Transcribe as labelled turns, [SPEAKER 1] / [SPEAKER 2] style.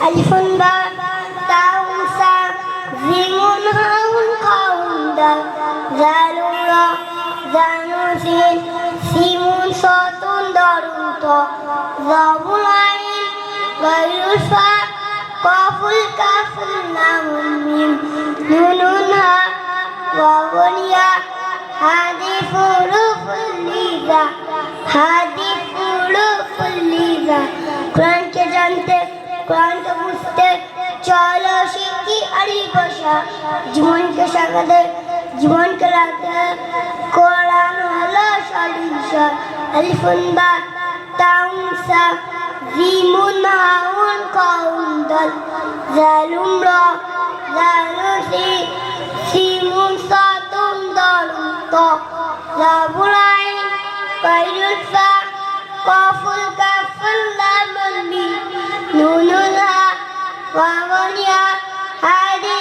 [SPEAKER 1] ألف باء تاء ساء جيم هاء خاء دال ذال راء زال سين سين صاد ضاد طاء ظاء عين غين الفاء قاف الكاف لام ميم نون هاء واو ياء هذه حروف الهجاء هذه حروف الهجاء কোরআনকে জানতে কোরআনকে বুঝতে চলো শিখি আরবি ভাষা জীবনকে সাজাতে জীবনকে রাখতে কোরআন হলো সলিশা আলিফুন বা তাউন সা জিমুন হাউন কাউন দাল জালুম রা জালু সিমুন সাতুন দালুন তা জাবুল আইন গায়রুল ফা কাফুল কাফুল লাম মিম نون الهاء واو الياء هذه